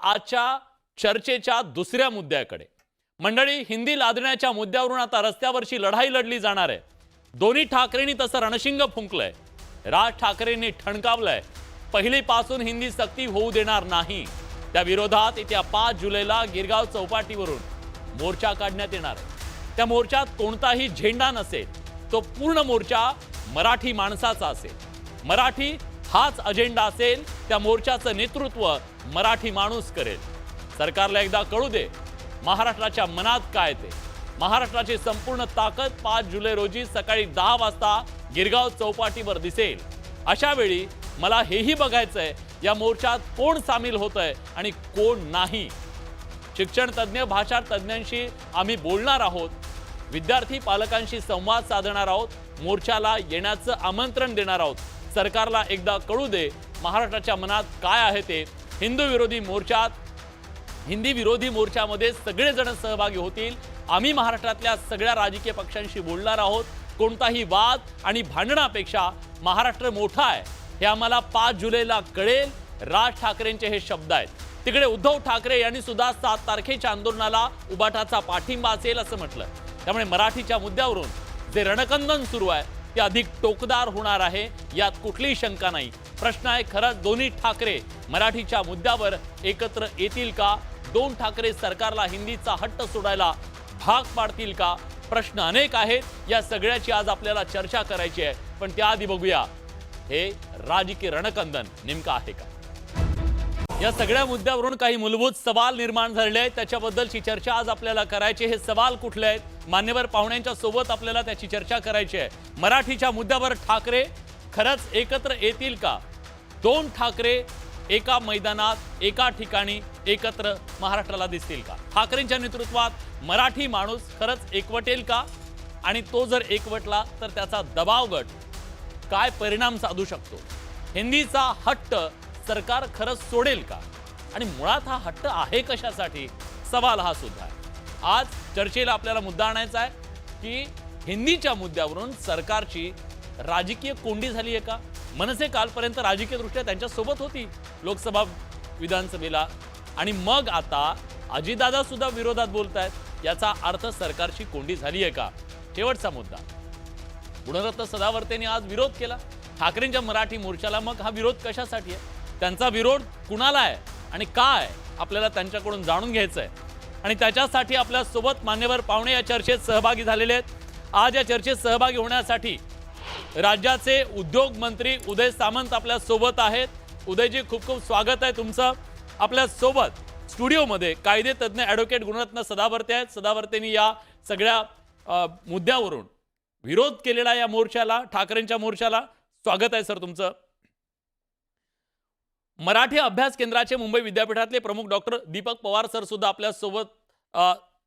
आजच्या चर्चेच्या दुसऱ्या मुद्द्याकडे। मंडळी, हिंदी लादण्याच्या मुद्द्यावरून आता रस्त्यावरची लढाई लढली जाणार आहे। दोन्ही ठाकरेंनी तसं रणशिंग फुंकलंय। राज ठाकरेंनी ठणकावलंय, पहिलीपासून हिंदी सक्ती होऊ देणार नाही। त्या विरोधात येत्या 5 जुलैला गिरगाव चौपाटीवरून मोर्चा काढण्यात येणार आहे। त्या मोर्चात कोणताही झेंडा नसेल, तो पूर्ण मोर्चा मराठी माणसाचा असेल। मराठी हाच अजेंडा असेल। त्या मोर्चाचं नेतृत्व मराठी माणूस करेल। सरकारला एकदा कळू दे महाराष्ट्राच्या मनात काय ते। महाराष्ट्राची संपूर्ण ताकद 5 जुलै रोजी सकाळी 10 वाजता गिरगाव चौपाटीवर दिसेल। अशा वेळी मला हेही बघायचंय या मोर्चात कोण सामील होतंय आणि कोण नाही। शिक्षण तज्ञ, भाषा तज्ञांशी आम्ही बोलणार आहोत। विद्यार्थी पालकांशी संवाद साधणार आहोत। मोर्चाला येण्याचं आमंत्रण देणार आहोत। सरकारला एकदा कळू दे महाराष्ट्राच्या मनात काय आहे ते। हिंदी विरोधी मोर्चामध्ये सगळेजण सहभागी होतील। आम्ही महाराष्ट्रातल्या सगळ्या राजकीय पक्षांशी बोलणार आहोत। कोणताही वाद आणि भांडणापेक्षा महाराष्ट्र मोठा आहे हे आम्हाला 5 जुलैला कळेल। राज ठाकरेंचे हे शब्द आहेत। तिकडे उद्धव ठाकरे यांनी सुद्धा 7 तारखेच्या आंदोलनाला उबाटाचा पाठिंबा असेल असं म्हटलं। त्यामुळे मराठीच्या मुद्द्यावरून जे रणकंदन सुरू आहे ते अधिक टोकदार होणार आहे, यात कुठलीही शंका नाही। प्रश्न आहे, खरंच दोन्ही ठाकरे मराठीच्या मुद्द्यावर एकत्र येतील का? 2 ठाकरे सरकारला हिंदीचा हट्ट सोडायला भाग पाडतील का? प्रश्न अनेक आहेत। या सगळ्याची आज आपल्याला चर्चा करायची आहे, पण त्याआधी बघूया हे राजकीय रणकंदन नेमकं आहे का। या सगळ्या मुद्द्यावरून काही मूलभूत सवाल निर्माण झालेले आहेत, त्याच्याबद्दलची चर्चा आज आपल्याला करायची। हे सवाल कुठले आहेत? मान्यवर पाहुण्यांच्या सोबत आपल्याला त्याची चर्चा करायची आहे। मराठीच्या मुद्द्यावर ठाकरे खरंच एकत्र येतील का? 2 ठाकरे एका मैदानात एका ठिकाणी एकत्र महाराष्ट्राला दिसतील का? ठाकरेंच्या नेतृत्वात मराठी माणूस खरंच एकवटेल का? आणि तो जर एकवटला तर त्याचा दबाव गट काय परिणाम साधू शकतो? हिंदीचा हट्ट सरकार खरंच सोडेल का? आणि मुळात हा हट्ट आहे कशासाठी? सवाल हा सुद्धा आहे। आज चर्चेला आपल्याला मुद्दा आणायचा आहे की हिंदीच्या मुद्द्यावरून सरकारची राजकीय कोंडी झाली आहे का? मनसे कालपर्यंत राजकीय दृष्ट्या त्यांच्या सोबत होती लोकसभा विधानसभेला, आणि मग आता अजितदादा सुद्धा विरोधात बोलतायत। याचा अर्थ सरकारची कोंडी झाली आहे का? शेवटचा मुद्दा, गुणरत्न सदावर्तेंनी आज विरोध केला ठाकरेंच्या मराठी मोर्चाला। मग हा विरोध कशासाठी आहे? त्यांचा विरोध कुणाला आहे आणि का आहे? आपल्याला त्यांच्याकडून जाणून घ्यायचं आहे, आणि त्याच्यासाठी आपल्या सोबत मान्यवर पाहुणे या चर्चेत सहभागी झालेले आहेत। आज या चर्चेत सहभागी होण्यासाठी राज्याचे उद्योग मंत्री उदय सामंत आपल्या सोबत आहेत। उदयजी, खूप खूप स्वागत आहे तुमचं। आपल्या सोबत स्टुडिओमध्ये कायदे तज्ञ ॲडव्होकेट गुणरत्न सदावर्ते आहेत। सदावर्तेंनी या सगळ्या मुद्द्यावरून विरोध केलेला या मोर्चाला, ठाकरेंच्या मोर्चाला। स्वागत आहे सर तुमचं। मराठी अभ्यास केंद्राचे मुंबई विद्यापीठातले प्रमुख डॉक्टर दीपक पवार सर सुद्धा आपल्या सोबत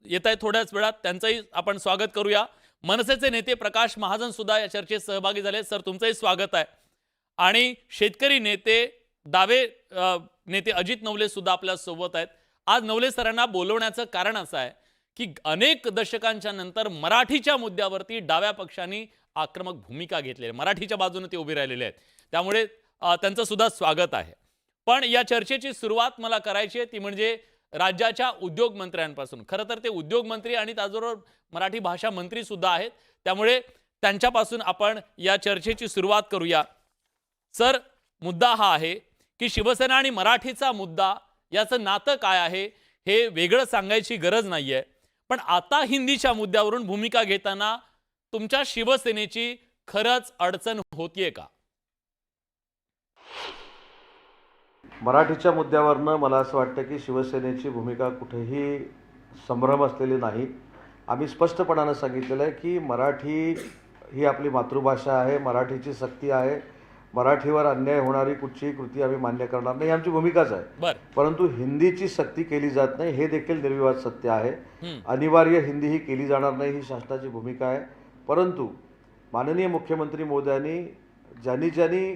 येत आहेत थोड्याच वेळात, त्यांचंही आपण स्वागत करूया। मनसेचे नेते प्रकाश महाजन सुद्धा या चर्चेत सहभागी झाले। सर तुमचंही स्वागत आहे। आणि शेतकरी नेते, डावे नेते अजित नवले सुद्धा आपल्या सोबत आहेत। आज नवले सरांना बोलवण्याचं कारण असं आहे की अनेक दशकांच्या नंतर मराठीच्या मुद्द्यावरती डाव्या पक्षांनी आक्रमक भूमिका घेतली आहे। मराठीच्या बाजूने ते उभे राहिलेले आहेत, त्यामुळे त्यांचं सुद्धा स्वागत आहे। पण या चर्चेची सुरुवात मला करायची आहे ती म्हणजे राज्याच्या उद्योग मंत्र्यांपासून। खरं तर ते उद्योग मंत्री आणि त्याचबरोबर मराठी भाषा मंत्री सुद्धा आहेत, त्यामुळे त्यांच्यापासून आपण या चर्चेची सुरुवात करूया। सर, मुद्दा हा आहे की शिवसेना आणि मराठीचा मुद्दा याचं नातं काय आहे हे वेगळं सांगायची गरज नाहीये, पण आता हिंदीच्या मुद्द्यावरून भूमिका घेताना तुमच्या शिवसेनेची खरंच अडचण होतीये का? मराठीच्या मुद्द्यावरनं मला असं वाटतं की शिवसेनेची भूमिका कुठेही संभ्रम असलेली नाही। आम्ही स्पष्टपणानं सांगितलेलं आहे की मराठी ही आपली मातृभाषा आहे, मराठीची सक्ती आहे, मराठीवर अन्याय होणारी कुठचीही कृती आम्ही मान्य करणार नाही, आमची भूमिकाच आहे। परंतु हिंदीची सक्ती केली जात नाही हे देखील निर्विवाद सत्य आहे। अनिवार्य हिंदी ही केली जाणार नाही ही शासनाची भूमिका आहे। परंतु माननीय मुख्यमंत्री मोदयांनी ज्यांनी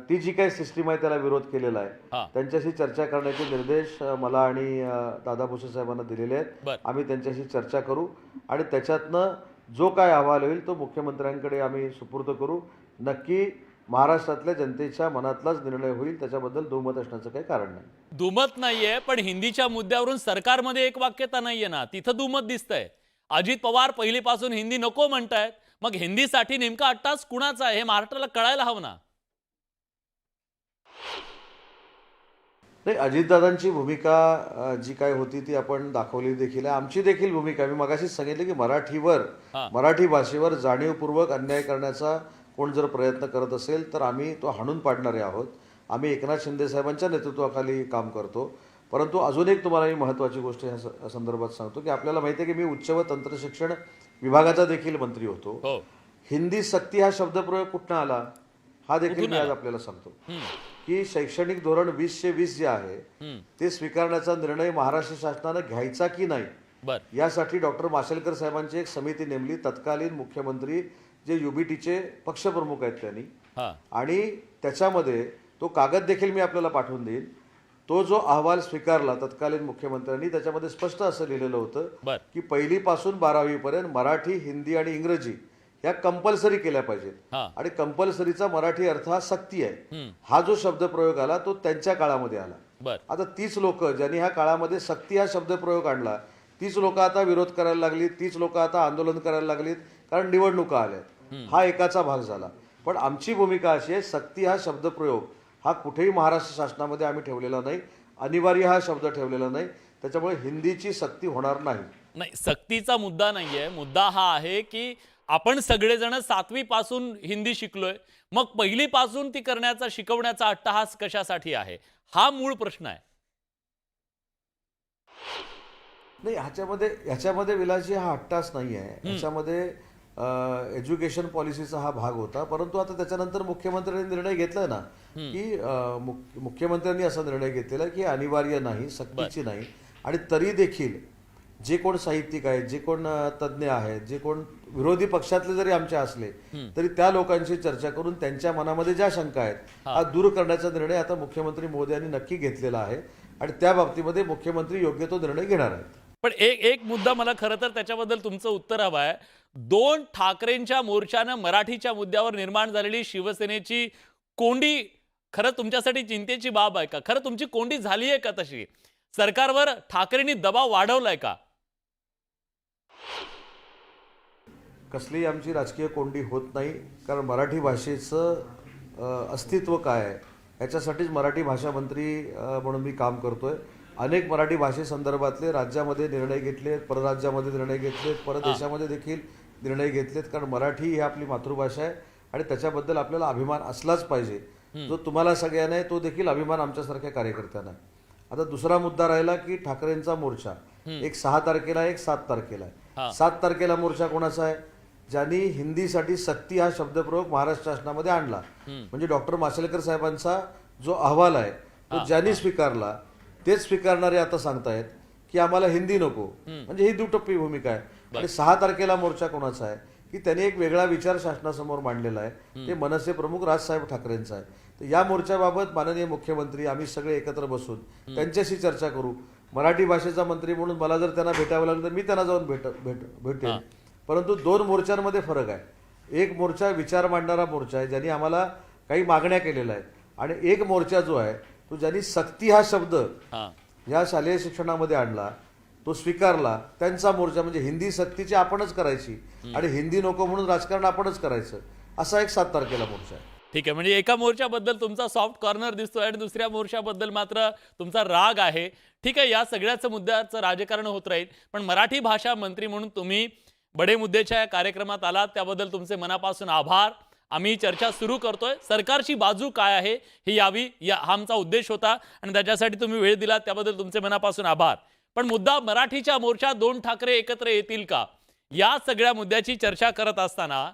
ती जी काही सिस्टीम आहे त्याला विरोध केलेला आहे, त्यांच्याशी चर्चा करण्याचे निर्देश मला आणि दादा भुसे साहेबांना दिलेले आहेत। आम्ही त्यांच्याशी चर्चा करू आणि त्याच्यातनं जो काय अहवाल होईल तो मुख्यमंत्र्यांकडे आम्ही सुपूर्द करू। नक्की महाराष्ट्रातल्या जनतेच्या मनातलाच निर्णय होईल, त्याच्याबद्दल दुमत असण्याचं काही कारण नाही. दुमत नाहीये, पण हिंदीच्या मुद्द्यावरून सरकारमध्ये एक वाक्यता नाहीये ना, तिथं दुमत दिसतंय. अजित पवार पहिलीपासून हिंदी नको म्हणतायत, मग हिंदीसाठी नेमका अट्टास कुणाचा आहे हे महाराष्ट्राला कळायला हवं ना. नाही, अजितदादांची भूमिका जी काय होती ती आपण दाखवली देखील आहे. आमची देखील भूमिका, मी मगाशीच सांगितलं की मराठी भाषेवर जाणीवपूर्वक अन्याय करण्याचा कोण जर प्रयत्न करत असेल तर आम्ही तो हाणून पाडणारे आहोत. आम्ही एकनाथ शिंदे साहेबांच्या नेतृत्वाखाली काम करतो. परंतु अजून एक तुम्हाला मी महत्त्वाची गोष्ट ह्या संदर्भात सांगतो की आपल्याला माहिती आहे की मी उच्च व तंत्रशिक्षण विभागाचा देखील मंत्री होतो. हिंदी सक्ती हा शब्दप्रयोग कुठनं आला हा देखील मी आज आपल्याला सांगतो की शैक्षणिक धोरण 20/20 जे आहे ते स्वीकारण्याचा निर्णय महाराष्ट्र शासनानं घ्यायचा की नाही यासाठी डॉक्टर माशेलकर साहेबांची एक समिती नेमली. तत्कालीन मुख्यमंत्री जे युबीटीचे पक्षप्रमुख आहेत त्यांनी, आणि त्याच्यामध्ये तो कागद देखील मी आपल्याला पाठवून देईन. तो जो अहवाल स्वीकारला तत्कालीन मुख्यमंत्र्यांनी, त्याच्यामध्ये स्पष्ट असं लिहिलेलं होतं की 1ली पासून 12वी पर्यंत मराठी, हिंदी आणि इंग्रजी ह्या कंपल्सरी केल्या पाहिजेत. आणि कंपल्सरीचा मराठी अर्थ हा सक्ती आहे. हा जो शब्दप्रयोग आला तो त्यांच्या काळामध्ये आला. आता तीच लोक ज्यांनी ह्या काळामध्ये सक्ती हा शब्दप्रयोग आणला, तीच लोक आता विरोध करायला लागली, तीच लोक आता आंदोलन करायला लागलीत, कारण निवडणुका आल्यात. हा एकाचा भाग झाला. पण आमची भूमिका अशी आहे, सक्ती हा शब्दप्रयोग हा कुठेही महाराष्ट्र शासनामध्ये आम्ही ठेवलेला नाही, अनिवार्य हा शब्द ठेवलेला नाही. त्याच्यामुळे हिंदीची सक्ती होणार नाही. नाही, सक्तीचा मुद्दा नाहीये. मुद्दा हा आहे की आपण सगळेजण 7वी पासून हिंदी शिकलोय, मग 1ली पासून ती करण्याचा, शिकवण्याचा अट्टहास कशासाठी आहे, हा मूळ प्रश्न आहे. नाही, ह्याच्यामध्ये विलासजी हा अट्टहास नाही आहे. ह्याच्यामध्ये एज्युकेशन पॉलिसीचा हा भाग होता. परंतु आता त्याच्यानंतर मुख्यमंत्र्यांनी निर्णय घेतलाय ना की मुख्यमंत्र्यांनी असा निर्णय घेतलेला की अनिवार्य नाही, सक्तीची नाही. आणि तरी देखील जे कोण साहित्यिक आहेत, जे कोण तज्ज्ञ आहेत, जे कोण विरोधी पक्षातले जरी आमचे असले तरी त्या लोकांशी चर्चा करून त्यांच्या मनामध्ये ज्या शंका आहेत हा दूर करण्याचा निर्णय आता मुख्यमंत्री मोदी यांनी नक्की घेतलेला आहे. आणि त्या बाबतीमध्ये मुख्यमंत्री योग्य तो निर्णय घेणार आहेत. पण एक मुद्दा मला खरं तर त्याच्याबद्दल तुमचं उत्तर हवं आहे. 2 ठाकरेंच्या मोर्चानं मराठीच्या मुद्द्यावर निर्माण झालेली शिवसेनेची कोंडी खरं तुमच्यासाठी चिंतेची बाब आहे का? खरं तुमची कोंडी झाली आहे का? तशी सरकारवर ठाकरेंनी दबाव वाढवलाय का? कसलीही आमची राजकीय कोंडी होत नाही, कारण मराठी भाषेचं अस्तित्व काय आहे याच्यासाठीच मराठी भाषा मंत्री म्हणून मी काम करतोय. अनेक मराठी भाषेसंदर्भातले राज्यामध्ये निर्णय घेतलेत, परराज्यामध्ये निर्णय घेतलेत, परदेशामध्ये देखील निर्णय घेतलेत. कारण मराठी ही आपली मातृभाषा आहे आणि त्याच्याबद्दल आपल्याला अभिमान असलाच पाहिजे. जो तुम्हाला सगळ्यांना आहे तो देखील अभिमान आमच्यासारख्या कार्यकर्त्यांना. आता दुसरा मुद्दा राहिला की ठाकरेंचा मोर्चा एक 6 तारखेला, एक 7 तारखेला आहे. 7 तारखेला मोर्चा कोणाचा आहे? ज्यांनी हिंदीसाठी सक्ती हा शब्दप्रयोग महाराष्ट्र शासनामध्ये आणला, म्हणजे डॉक्टर माशेलकर साहेबांचा जो अहवाल आहे तो ज्यांनी स्वीकारला तेच स्वीकारणारे आता सांगतायत की आम्हाला हिंदी नको. म्हणजे ही दुटप्पी भूमिका आहे. आणि 6 तारखेला मोर्चा कोणाचा आहे की त्यांनी एक वेगळा विचार शासनासमोर मांडलेला आहे, ते मनसे प्रमुख राजसाहेब ठाकरेंचा आहे. तर या मोर्चाबाबत माननीय मुख्यमंत्री, आम्ही सगळे एकत्र बसून त्यांच्याशी चर्चा करू. मराठी भाषेचा मंत्री म्हणून मला जर त्यांना भेटावं लागलं तर मी त्यांना जाऊन भेटेन. परंतु 2 मोर्चांमध्ये फरक आहे. एक मोर्चा विचार मांडणारा मोर्चा आहे, ज्यांनी आम्हाला काही मागण्या केलेल्या आहेत, आणि एक मोर्चा जो आहे तो ज्यांनी सक्ती हा शब्द या शालेय शिक्षणामध्ये आणला, तो स्वीकारला, त्यांचा मोर्चा. म्हणजे हिंदी सक्तीची आपणच करायची आणि हिंदी नको म्हणून राजकारण आपणच करायचं, असा एक 7 तारखेला मोर्चा आहे. ठीक आहे, म्हणजे एका मोर्चाबद्दल तुमचा सॉफ्ट कॉर्नर दिसतोय आणि दुसऱ्या मोर्चाबद्दल मात्र तुमचा राग आहे. ठीक आहे, या सगळ्याच मुद्द्याचं राजकारण होत राहील. पण मराठी भाषा मंत्री म्हणून तुम्ही बडे मुद्द्याच्या कार्यक्रमात आलात, त्याबद्दल तुमचे मनापासून आभार. आम्ही चर्चा सुरू करतोय, सरकारची बाजू काय आहे ही यावी, हा आमचा उद्देश होता आणि त्याच्यासाठी तुम्ही वेळ दिलात, त्याबद्दल तुमचे मनापासून आभार. पण मुद्दा मराठीच्या मोर्चात 2 ठाकरे एकत्र येतील का, या सगळ्या मुद्द्याची चर्चा करत असताना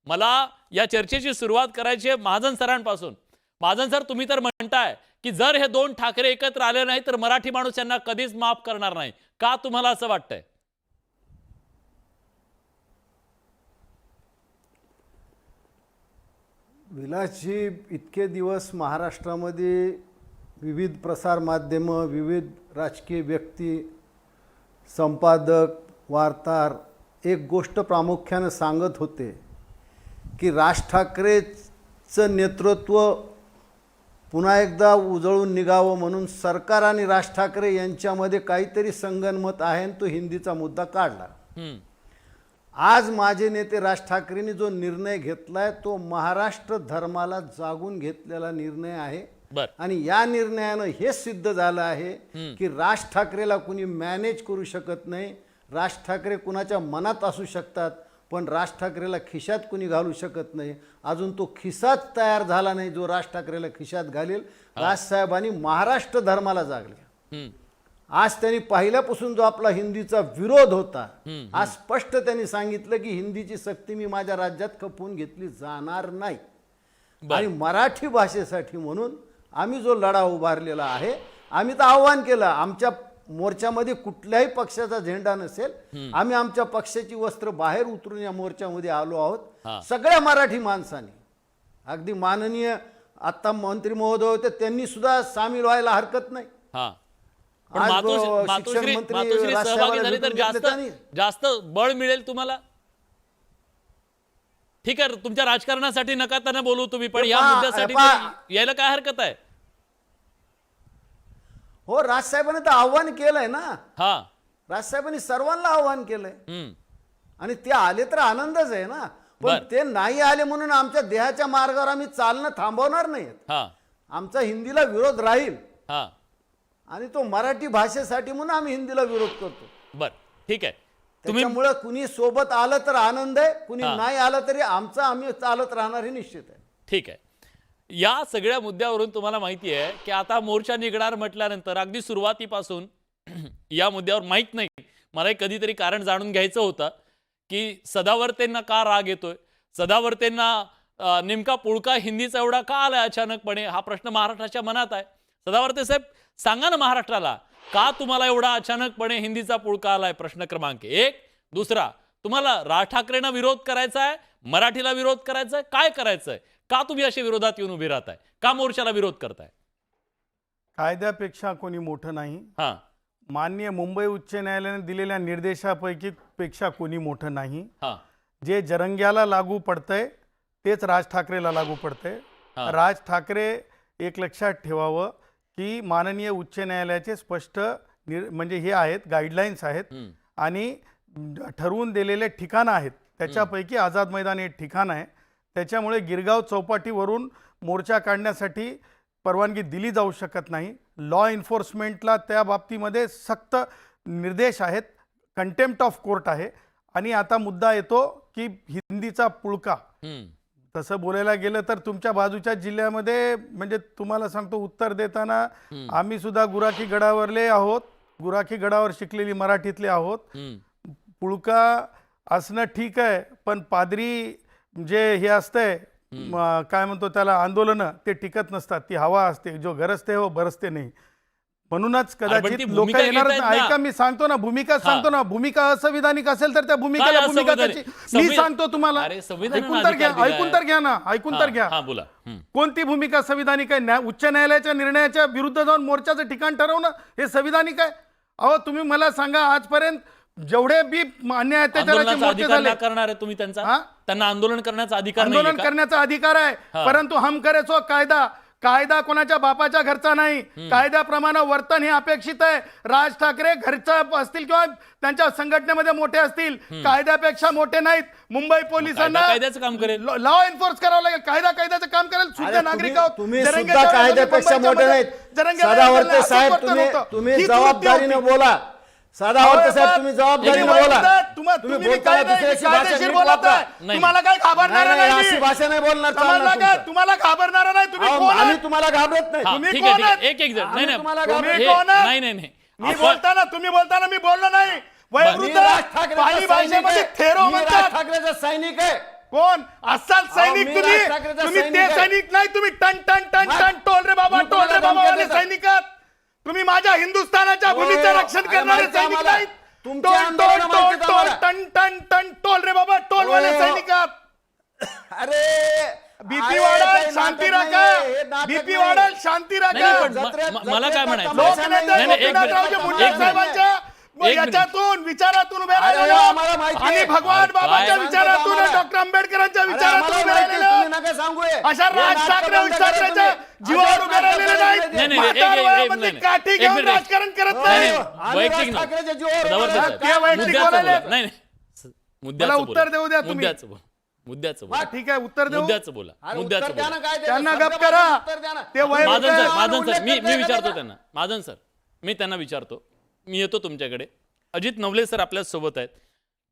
मला या चर्चेची सुरुवात करायची आहे महाजन सरांपासून. महाजन सर, तुम्ही तर म्हणताय की जर हे 2 ठाकरे एकत्र आले नाही तर मराठी माणूस यांना कधीच माफ करणार नाही, का तुम्हाला असं वाटतंय? विलासजी, इतके दिवस महाराष्ट्रामध्ये विविध प्रसार माध्यमं, विविध राजकीय व्यक्ती, संपादक, वार्ताहर एक गोष्ट प्रामुख्याने सांगत होते की राज ठाकरे चं नेतृत्व पुन्हा एकदा उजळून निघावं म्हणून सरकार आणि राज ठाकरे यांच्यामध्ये काहीतरी संगनमत आहे आणि तो हिंदीचा मुद्दा काढला. आज माझे नेते राज ठाकरेंनी जो निर्णय घेतलाय तो महाराष्ट्र धर्माला जागून घेतलेला निर्णय आहे. आणि या निर्णयानं हे सिद्ध झालं आहे की राज ठाकरेला कुणी मॅनेज करू शकत नाही. राज ठाकरे कुणाच्या मनात असू शकतात पण राज ठाकरेला खिशात कुणी घालू शकत नाही. अजून तो खिसाच तयार झाला नाही जो राज ठाकरेला खिशात घालेल. राजसाहेबांनी महाराष्ट्र धर्माला जागले. आज त्यांनी पहिल्यापासून जो आपला हिंदीचा विरोध होता आज स्पष्ट त्यांनी सांगितलं की हिंदीची सक्ती मी माझ्या राज्यात खपवून घेतली जाणार नाही. आणि मराठी भाषेसाठी म्हणून आम्ही जो लढा उभारलेला आहे आम्ही तर आव्हान केलं. आमच्या मोर्चामध्ये कुठल्याही पक्षाचा झेंडा नसेल. आम्ही आमच्या पक्षाची वस्त्र बाहेर उतरून या मोर्चामध्ये आलो आहोत. सगळ्या मराठी माणसांनी अगदी माननीय आता मंत्री महोदय होते त्यांनी सुद्धा सामील व्हायला हरकत नाही. पण मातोश्री सहभागी झाली तर जास्त बळ मिळेल तुम्हाला. ठीक आहे तुमच्या राजकारणासाठी नका त्यांना बोलू तुम्ही पण या मुद्द्यासाठी यायला काय हरकत आहे. हो राजसाहेबांनी तर आव्हान केलंय ना. राजसाहेबांनी सर्वांना आव्हान केलंय आणि ते आले तर आनंदच आहे ना. पण ते नाही आले म्हणून आमच्या देहाच्या मार्गावर आम्ही चालणं थांबवणार नाहीत. आमचा हिंदीला विरोध राहील आणि तो मराठी भाषेसाठी म्हणून आम्ही हिंदीला विरोध करतो. बर ठीक आहे. त्यामुळे कुणी सोबत आलं तर आनंद आहे कुणी नाही आलं तरी आमचं आम्ही चालत राहणार हे निश्चित आहे. ठीक आहे. या सगळ्या मुद्द्यावरून तुम्हाला माहिती आहे की आता मोर्चा निघणार म्हटल्यानंतर अगदी सुरुवातीपासून या मुद्द्यावर माहीत नाही मला कधीतरी कारण जाणून घ्यायचं होतं की सदावर्तेंना का राग येतोय. सदावर्तेंना नेमका पुळका हिंदीचा एवढा का आलाय अचानकपणे हा प्रश्न महाराष्ट्राच्या मनात आहे. सदावर्ते साहेब सांगा ना महाराष्ट्राला का तुम्हाला एवढा अचानकपणे हिंदीचा पुळका आलाय. प्रश्न क्रमांक 1. दुसरा तुम्हाला राज ठाकरेंना विरोध करायचा आहे मराठीला विरोध करायचा आहे काय करायचंय का तुम्ही अशा विरोधात येऊन उभे राहताय का मोर्चाला विरोध करताय. कायद्यापेक्षा कोणी मोठं नाही. माननीय मुंबई उच्च न्यायालयाने दिलेल्या निर्देशापैकी पेक्षा कोणी मोठं नाही. जे जरंग्याला लागू पडतंय तेच राज ठाकरेला लागू पडतंय. राज ठाकरे एक लक्षात ठेवावं की माननीय उच्च न्यायालयाचे स्पष्ट म्हणजे हे आहेत गाईडलाईन्स आहेत आणि ठरवून दिलेले ठिकाणं आहेत. त्याच्यापैकी आझाद मैदान हे ठिकाण आहे. त्याच्यामुळे गिरगाव चौपाटीवरून मोर्चा काढण्यासाठी परवानगी दिली जाऊ शकत नाही. लॉ एन्फोर्समेंटला त्या बाबतीमध्ये सक्त निर्देश आहेत. कंटेम्प्ट ऑफ कोर्ट आहे. आणि आता मुद्दा येतो की हिंदीचा पुळका. तसं बोलायला गेलं तर तुमच्या बाजूच्या जिल्ह्यामध्ये म्हणजे तुम्हाला सांगतो उत्तर देताना आम्ही सुद्धा गुराखी गडावरले आहोत. गुराखी गडावर शिकलेली मराठीतले आहोत. पुळका असणं ठीक आहे पण पादरी जे हे असतंय काय म्हणतो त्याला आंदोलनं ते टिकत नसतात. ती हवा असते जो गरजते हो बरसते नाही. म्हणूनच कदाचित लोक येणार. ऐका मी सांगतो ना भूमिका सांगतो ना. भूमिका असंविधानिक असेल तर त्या भूमिकेला भूमिका त्याची मी सांगतो तुम्हाला. ऐकून तर घ्या ऐकून तर घ्या. कोणती भूमिका संविधानिक आहे. उच्च न्यायालयाच्या निर्णयाच्या विरुद्ध जाऊन मोर्चाचं ठिकाण ठरवणं हे संविधानिक आहे. अहो तुम्ही मला सांगा आजपर्यंत जेवढे बी अन्याय अत्याचाराचे मोर्चे झाले करणार आहे तुम्ही त्यांना आंदोलन करण्याचा अधिकार आंदोलन करण्याचा अधिकार आहे. परंतु हम करे सो कायदा कोणाच्या बापाच्या घरचा नाही. कायद्याप्रमाणे वर्तन हे अपेक्षित आहे. राज ठाकरे घरचा असतील किंवा त्यांच्या संघटनेमध्ये मोठे असतील कायद्यापेक्षा मोठे नाहीत. मुंबई पोलिसांना कायद्याचं काम करेल लॉ एन्फोर्स करावं लागेल. कायद्याचं काम करेल. शुद्ध नागरिक आहोत. तुम्ही सुद्धा कायद्यापेक्षा मोठे नाहीत. सदावर्ते साहेब तुम्ही जबाबदारीने बोला. सदावर्ते साहेब तुम्ही जबाबदारीने बोला. तुम्ही बोलताय दुसऱ्याची भाषा नीट वापरा. तुम्हाला काय घाबरणार नाही. अशी भाषा नाही बोलणार. तुम्हाला घाबरणार नाही. तुम्ही कोण आम्ही तुम्हाला घाबरत नाही. तुम्ही कोण आहात? एक जण नाही मी बोलताना तुम्ही बोलताना मी बोललो नाही. वयोवृद्ध पाली भाषेमध्ये थेरो म्हणतात. ठाकरेचा सैनिक आहे. कोण असाल सैनिक तुम्ही ते सैनिक नाही. तुम्ही टन टन टन टन टोल रे बाबा वाले सैनिक आहात. तुम्ही माझ्या हिंदुस्थानाच्या भूमीचं रक्षण करणारे सैनिक नाहीत. टन टन टन टोल रे बाबा टोलवाले सैनिक आहात. अरे बीपी वाढाल शांती राखा. बीपी वाढाल शांती राखा. मला काय म्हणायचं लोकनेते गोपीनाथरावजी मुंडे साहेबांच्या मग एक मिनिट. याच्यातून विचारातून उभे अरे राहिलेले वा, आम्हाला माहिती आणि आहे. भगवान अरे बाबांच्या काय? विचारातून आम्हाला. डॉक्टर आंबेडकरांच्या अरे विचारातून आम्हाला उभे माहिती आहे, राहिलेले तुम्ही नका सांगू हे. अशा हे राज नाटकं ठाकरे बंद उच्च करा ठाकरेच्या तुम्ही. जीवावर अजिबात उभे राहिलेले नाटकं नाहीत. करायचे नाही, नाही, म्हातार एक वयामध्ये मिनिट. काठी एक घेऊन मिनिट. राजकारण करत नाही, नाही. नाही. आम्ही वैयक्तिक राज नाही. ठाकरेच्या जीवावर उभे पदावर राहिलो. साहेब. ते वैयक्तिक मुद्द्याचं बोलायले. बोला. नाही नाही. मुद्द्याचं मला बोला. उत्तर देऊ द्या तुम्ही. मुद्द्याचं बोला. मुद्द्याचं बोला. ठीक आहे उत्तर देऊ मुद्द्याचं बोला. अरे मुद्द्याचं उत्तर द्या बोला. ना, काय ते त्यांना शब्द गप करा. उत्तर द्या ना. ते वय महाजन सर, होतं. महाजन सर, उल्लेख मी करताय का विचारतो त्याला? त्यांना. महाजन सर, मी त्यांना विचारतो. मी येतो तुमच्याकडे. अजित नवले सर आपल्या सोबत आहेत.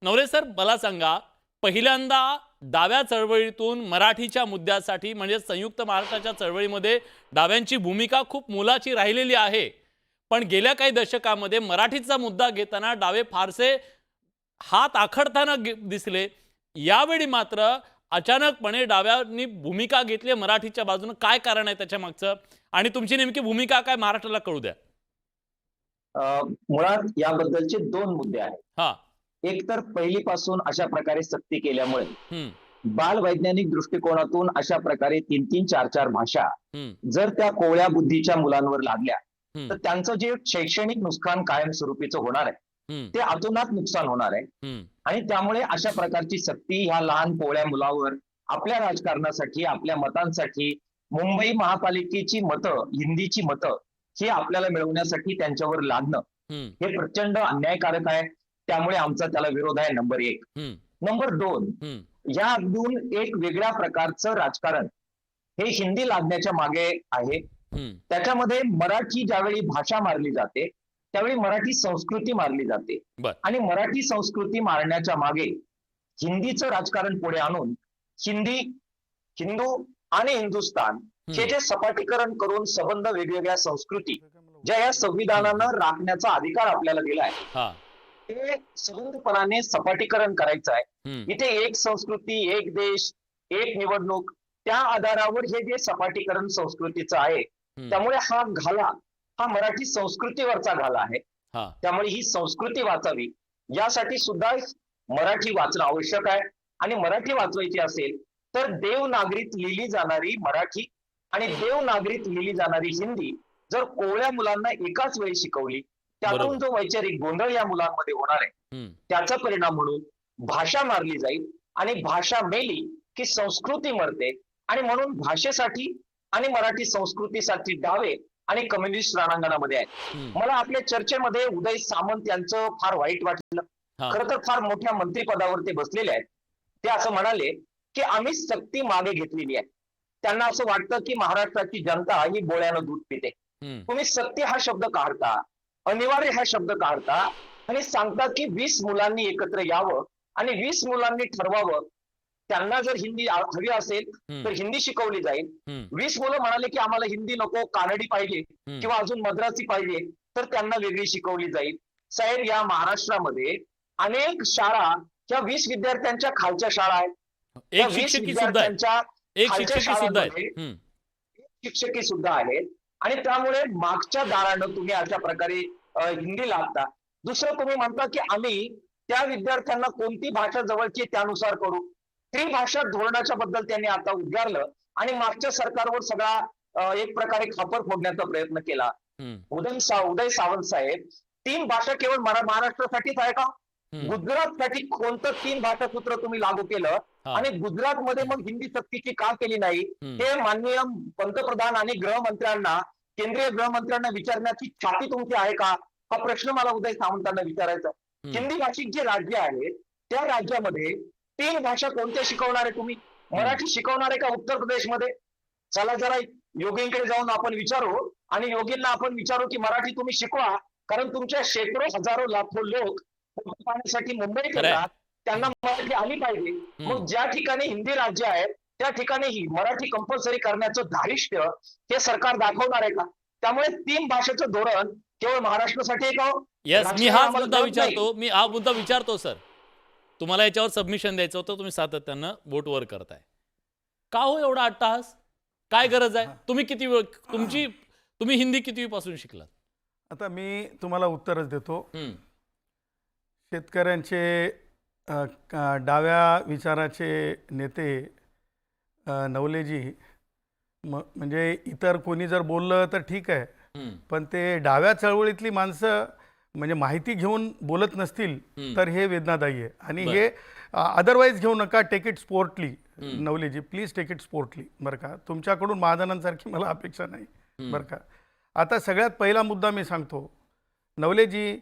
नवले सर, मला सांगा, पहिल्यांदा डाव्या चळवळीतून मराठीच्या मुद्द्यासाठी म्हणजे संयुक्त महाराष्ट्राच्या चळवळीमध्ये डाव्यांची भूमिका खूप मोलाची राहिलेली आहे. पण गेल्या काही दशकामध्ये मराठीचा मुद्दा घेताना डावे फारसे हात आखडताना दिसले. यावेळी मात्र अचानकपणे डाव्यांनी भूमिका घेतली मराठीच्या बाजूने. काय कारण आहे त्याच्या मागचं आणि तुमची नेमकी भूमिका काय महाराष्ट्राला कळू द्या. मुळात याबद्दलचे दोन मुद्दे आहेत. हा. एक तर पहिलीपासून अशा प्रकारे सक्ती केल्यामुळे हम्म. बालवैज्ञानिक दृष्टिकोनातून अशा प्रकारे 3-3, 4-4 भाषा हम्म. जर त्या कोवळ्या बुद्धीच्या मुलांवर लागल्या हम्म. तर त्यांचं जे शैक्षणिक नुकसान कायमस्वरूपीचं होणार आहे हम्म. ते अतोनात नुकसान होणार आहे. हम्म. आणि त्यामुळे अशा प्रकारची सक्ती ह्या लहान कोवळ्या मुलावर आपल्या राजकारणासाठी आपल्या मतांसाठी मुंबई महापालिकेची मतं हिंदीची मतं ही आपल्याला मिळवण्यासाठी त्यांच्यावर लादणं हम्म. हे प्रचंड अन्यायकारक आहे. त्यामुळे आमचा त्याला विरोध आहे. नंबर 1. हम्म. नंबर 2, हम्म. यातून एक वेगळ्या प्रकारचं राजकारण हे हिंदी लादण्याच्या मागे आहे. हम्म. त्याच्यामध्ये मराठी ज्यावेळी भाषा मारली जाते त्यावेळी मराठी संस्कृती मारली जाते बर. आणि मराठी संस्कृती मारण्याच्या मागे हिंदीचं राजकारण पुढे आणून हिंदू आणि हिंदुस्थान हे जे सपाटीकरण करून संबंध वेगवेगळ्या संस्कृती ज्या या संविधानानं राखण्याचा अधिकार आपल्याला दिलाय हा. ते संबंधपणाने सपाटीकरण करायचं आहे. हम्म. इथे एक संस्कृती, एक देश, एक निवडणूक, त्या आधारावर हे जे सपाटीकरण संस्कृतीचं आहे त्यामुळे हा घाला हा मराठी संस्कृतीवरचा घाला आहे. हा. त्यामुळे ही संस्कृती वाचावी यासाठी सुद्धा मराठी वाचणं आवश्यक आहे. आणि मराठी वाचवायची असेल तर देवनागरीत लिहिली जाणारी मराठी आणि देवनागरीत लिहिली जाणारी हिंदी जर कोवळ्या मुलांना एकाच वेळी शिकवली त्यातून बरोबर. जो वैचारिक गोंधळ या मुलांमध्ये होणार आहे हम्म. त्याचा परिणाम म्हणून भाषा मारली जाईल आणि भाषा मेली की संस्कृती मरते. आणि म्हणून भाषेसाठी आणि मराठी संस्कृतीसाठी डावे आणि कम्युनिस्ट रणांगणामध्ये आहेत. हम्म. मला आपल्या चर्चेमध्ये उदय सामंत यांचं फार वाईट वाटलं. हा. खरं तर फार मोठ्या मंत्रिपदावर ते बसलेले आहेत. ते असं म्हणाले की आम्ही सक्ती मागे घेतलेली आहे. त्यांना असं वाटतं की महाराष्ट्राची जनता ही बोळ्यानं दूध पिते. हम्म. तुम्ही सक्ती हा शब्द काढता, अनिवार्य हा शब्द काढता आणि सांगता की 20 मुलांनी एकत्र यावं आणि 20 मुलांनी ठरवावं त्यांना जर हिंदी हवी असेल तर हिंदी शिकवली जाईल. 20 मुलं म्हणाले की आम्हाला हिंदी नको, कानडी पाहिजे किंवा अजून मद्रासी पाहिजे तर त्यांना वेगळी शिकवली जाईल. साहेब, या महाराष्ट्रामध्ये अनेक शाळा या 20 विद्यार्थ्यांच्या खालच्या शाळा आहेत. एक शिक्षकी सुद्धा आहे. एक खालच्या शिक्षकी सुद्धा आहे. शाळांमध्ये हम्म. शिक्षकी सुद्धा आहेत. आणि त्यामुळे मागच्या दारानं तुम्ही अशा प्रकारे हिंदी लादता. दुसरं तुम्ही म्हणता की आम्ही त्या विद्यार्थ्यांना कोणती भाषा जवळची त्यानुसार करू. त्रिभाषा धोरणाच्या बद्दल त्यांनी आता उद्गारलं आणि मागच्या सरकारवर सगळा एक प्रकारे खापर फोडण्याचा प्रयत्न केला. उदय सामंत साहेब, 3 भाषा केवळ महाराष्ट्रासाठीच आहे का? गुजरातसाठी कोणतं 3 भाषा सूत्र तुम्ही लागू केलं आणि गुजरातमध्ये मग हिंदी सक्तीची का केली नाही हे माननीय पंतप्रधान आणि गृहमंत्र्यांना, केंद्रीय गृहमंत्र्यांना विचारण्याची छाती तुमची आहे का? हा प्रश्न मला उदय सामंतांना विचारायचा. हिंदी भाषिक जे राज्य आहे त्या राज्यामध्ये 3 भाषा कोणत्या शिकवणार आहे तुम्ही? मराठी शिकवणार आहे का उत्तर प्रदेशमध्ये? चला जरा योगींकडे जाऊन आपण विचारू आणि योगींना आपण विचारू की मराठी तुम्ही शिकवा, कारण तुमच्या शेकडो हजारो लाखो लोक पाण्यासाठी मुंबईत येतात, त्यांना मराठी आली पाहिजे. मग ज्या ठिकाणी हिंदी राज्य आहे त्या ठिकाणी ही मराठी कंपल्सरी करण्याचं धारिष्ट्य हे सरकार दाखवणार आहे का? त्यामुळे 3 भाषेचं धोरण केवळ महाराष्ट्रासाठी आहे का? येस, मी हाच मुद्दा विचारतो. मी हा मुद्दा विचारतो सर. तुम्हाला याच्यावर सबमिशन द्यायचं होतं, तुम्ही सातत्यानं बोट वर करताय. का हो एवढा अट्टहास? काय गरज आहे? तुम्ही किती वेळ तुम्ही हिंदी किती पासून शिकलात? आता मी तुम्हाला उत्तरच देतो. शेतकऱ्यांचे डाव्या विचाराचे नेते नवलेजी म्हणजे इतर कोणी जर बोललं तर ठीक आहे, पण ते डाव्या चळवळीतली माणसं म्हणजे माहिती घेऊन बोलत नसतील तर हे वेदनादायी आहे. आणि हे अदरवाईज घेऊ नका, टेक इट स्पोर्टली. नवलेजी प्लीज टेक इट स्पोर्टली बरं का. तुमच्याकडून महाजनांसारखी मला अपेक्षा नाही बरं का. आता सगळ्यात पहिला मुद्दा मी सांगतो नवलेजी,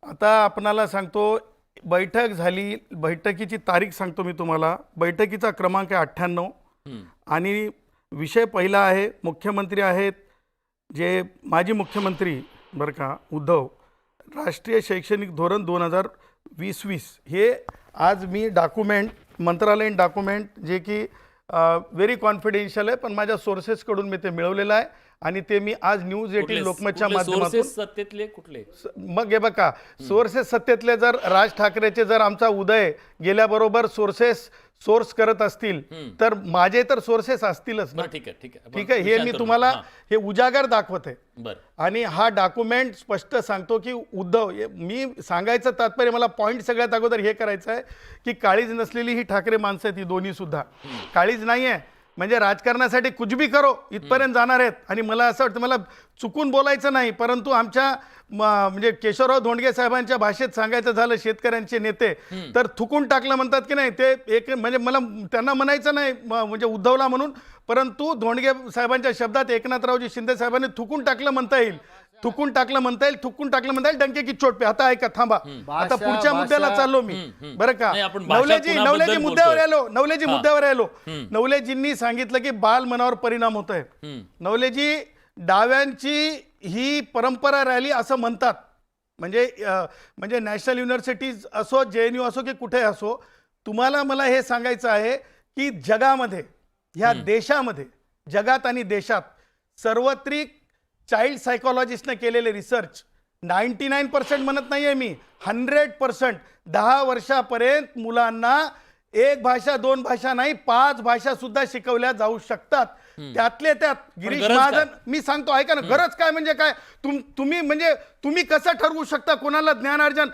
आता आपणाला सांगतो बैठक झाली, बैठकीची तारीख सांगतो मी तुम्हाला. बैठकीचा क्रमांक आहे 98 आणि विषय पहिला आहे, मुख्यमंत्री आहेत जे माजी मुख्यमंत्री बरं का उद्धव, राष्ट्रीय शैक्षणिक धोरण 2020 हे आज मी डॉक्युमेंट, मंत्रालयीन डॉक्युमेंट जे की व्हेरी कॉन्फिडेन्शियल आहे, पण माझ्या सोर्सेसकडून मी ते मिळवलेलं आहे आणि ते मी आज न्यूज 18 लोकमतच्या माध्यमातून. सत्तेतले कुठले? मग हे बघा, सोर्सेस सत्तेतले जर राज ठाकरेचे जर आमचा उदय गेल्याबरोबर सोर्स करत असतील तर माझे तर सोर्सेस असतीलच ना. ठीक आहे ठीक आहे ठीक आहे, हे मी तुम्हाला हे उजागर दाखवत आहे. बरं. आणि हा डॉक्युमेंट स्पष्ट सांगतो की उद्धव, मी सांगायचं तात्पर्य, मला पॉईंट सगळ्यात अगोदर हे करायचं आहे की काळीज नसलेली ही ठाकरे माणसं आहेत, ही दोन्ही सुद्धा काळीज नाही आहे. म्हणजे राजकारणासाठी कुछ भी करो इथपर्यंत जाणार आहेत. आणि मला असं वाटतं, मला चुकून बोलायचं नाही, परंतु आमच्या म्हणजे केशवराव धोंडगे साहेबांच्या भाषेत सांगायचं झालं, शेतकऱ्यांचे नेते तर थुकून टाकलं म्हणतात की नाही, ते एक म्हणजे मला त्यांना म्हणायचं नाही म्हणजे उद्धवला म्हणून, परंतु धोंडगे साहेबांच्या शब्दात एकनाथरावजी शिंदे साहेबांनी थुकून टाकलं म्हणता येईल, थुकून टाकलं म्हणता येईल, डंके की चोट पे. आता ऐका, थांबा, आता पुढच्या मुद्द्याला चाललो मी बरं का. नवलेजी मुद्द्यावर आलो. नवलेजींनी सांगितलं की बाल मनावर परिणाम होत आहे. नवलेजी, डाव्यांची ही परंपरा राहिली असं म्हणतात, म्हणजे नॅशनल युनिव्हर्सिटीज असो, JNU असो की कुठे असो, तुम्हाला मला हे सांगायचं आहे की जगामध्ये, ह्या देशामध्ये, जगात आणि देशात सर्वत्रिक चाइल्ड सायकोलॉजिस्टने केलेले रिसर्च 99% म्हणत नाहीये मी, 100%, 10 वर्षापर्यंत मुलांना 1 भाषा 2 भाषा नाही 5 भाषा सुद्धा शिकवल्या जाऊ शकतात. त्यातले त्यात गिरीश महाजन, मी सांगतो ऐका ना, गरज काय म्हणजे काय, तुम्ही कसं ठरवू शकता कोणाला ज्ञानार्जन,